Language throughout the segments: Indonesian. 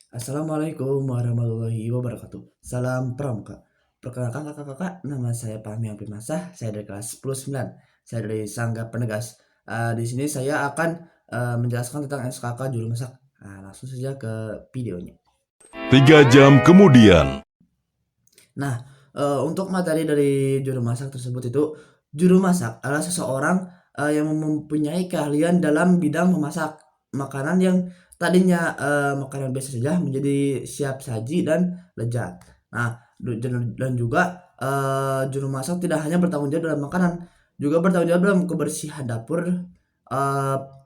Assalamualaikum warahmatullahi wabarakatuh. Salam pramuka. Perkenalkan kakak-kakak, nama saya Fahmi Ampimasah. Saya dari kelas 10-9. Saya dari Sangga Penegas. Di sini saya akan menjelaskan tentang SKK juru masak. Langsung saja ke videonya. 3 jam kemudian. Nah, untuk materi dari juru masak tersebut itu, juru masak adalah seseorang yang mempunyai keahlian dalam bidang memasak makanan yang tadinya makanan biasa saja menjadi siap saji dan lezat. Nah, dan juga juru masak tidak hanya bertanggung jawab dalam makanan, juga bertanggung jawab dalam kebersihan dapur,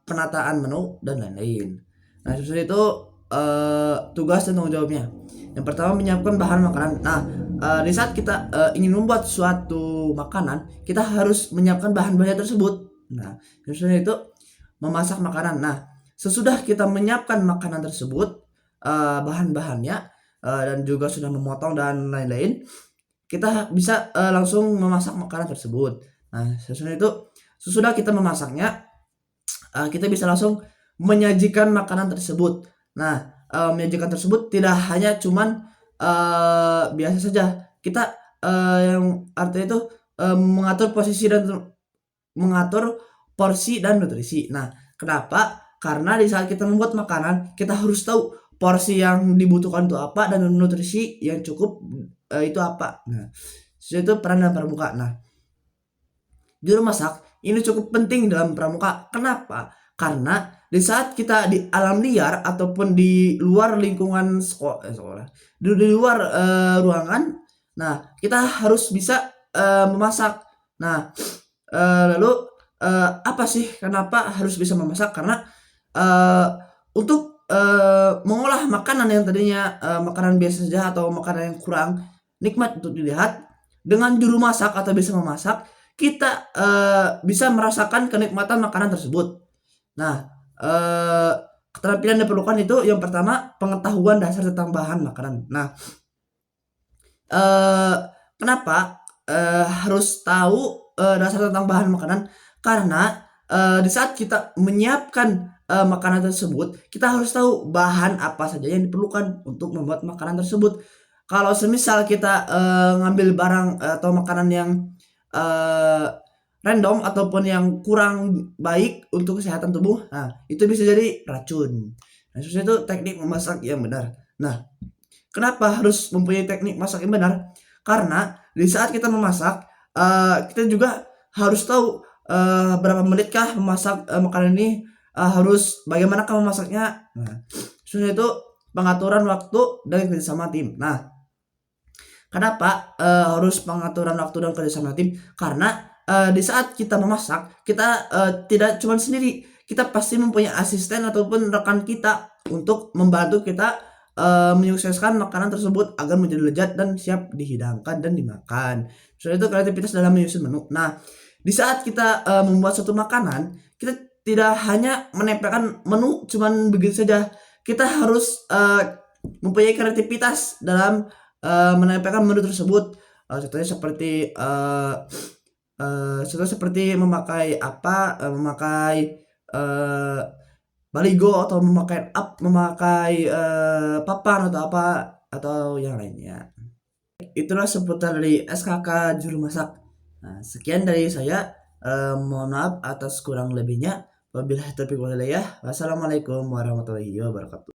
penataan menu dan lain-lain. Nah, sesuai itu tugas dan tanggung jawabnya. Yang pertama, menyiapkan bahan makanan. Nah, di saat kita ingin membuat suatu makanan, kita harus menyiapkan bahan-bahannya tersebut. Nah, sesudah itu memasak makanan. Nah, sesudah kita menyiapkan makanan tersebut, bahan-bahannya dan juga sudah memotong dan lain-lain, kita bisa langsung memasak makanan tersebut. Nah, sesudah kita memasaknya, kita bisa langsung menyajikan makanan tersebut. Nah, menyajikan tersebut tidak hanya cuman biasa saja. Kita yang artinya itu mengatur posisi dan mengatur porsi dan nutrisi. Nah, kenapa? Karena di saat kita membuat makanan, kita harus tahu porsi yang dibutuhkan itu apa dan nutrisi yang cukup itu apa. Nah, itu peran dalam pramuka. Nah, juru masak ini cukup penting dalam pramuka. Kenapa? Karena di saat kita di alam liar ataupun di luar lingkungan sekolah, di luar ruangan, nah kita harus bisa memasak. Nah, lalu apa sih kenapa harus bisa memasak? Karena untuk mengolah makanan yang tadinya makanan biasa saja atau makanan yang kurang nikmat untuk dilihat, dengan juru masak atau bisa memasak, kita bisa merasakan kenikmatan makanan tersebut. Nah, keterampilan yang diperlukan itu yang pertama, pengetahuan dasar tentang bahan makanan. Nah, kenapa harus tahu dasar tentang bahan makanan? Karena di saat kita menyiapkan makanan tersebut, kita harus tahu bahan apa saja yang diperlukan untuk membuat makanan tersebut. Kalau semisal kita ngambil barang atau makanan yang random ataupun yang kurang baik untuk kesehatan tubuh, nah itu bisa jadi racun. Nah, itu teknik memasak yang benar. Nah, kenapa harus mempunyai teknik masak yang benar? Karena di saat kita memasak, kita juga harus tahu berapa menitkah memasak makanan ini, harus bagaimanakah memasaknya. Nah, sudah itu pengaturan waktu dan kerjasama tim. Nah, kenapa harus pengaturan waktu dan kerjasama tim? Karena di saat kita memasak, kita tidak cuma sendiri, kita pasti mempunyai asisten ataupun rekan kita untuk membantu kita menyukseskan makanan tersebut agar menjadi lezat dan siap dihidangkan dan dimakan. Selain itu kreativitas dalam menyusun menu. Nah, di saat kita membuat suatu makanan, kita tidak hanya menempelkan menu cuman begitu saja. Kita harus mempunyai kreativitas dalam menempelkan menu tersebut. Contohnya seperti memakai apa, memakai baligo atau memakai papan atau apa atau yang lainnya. Itulah seputar dari SKK juru masak. Nah, sekian dari saya. Mohon maaf atas kurang lebihnya. Wabillahi taufiq wal hidayah. Wassalamualaikum warahmatullahi wabarakatuh.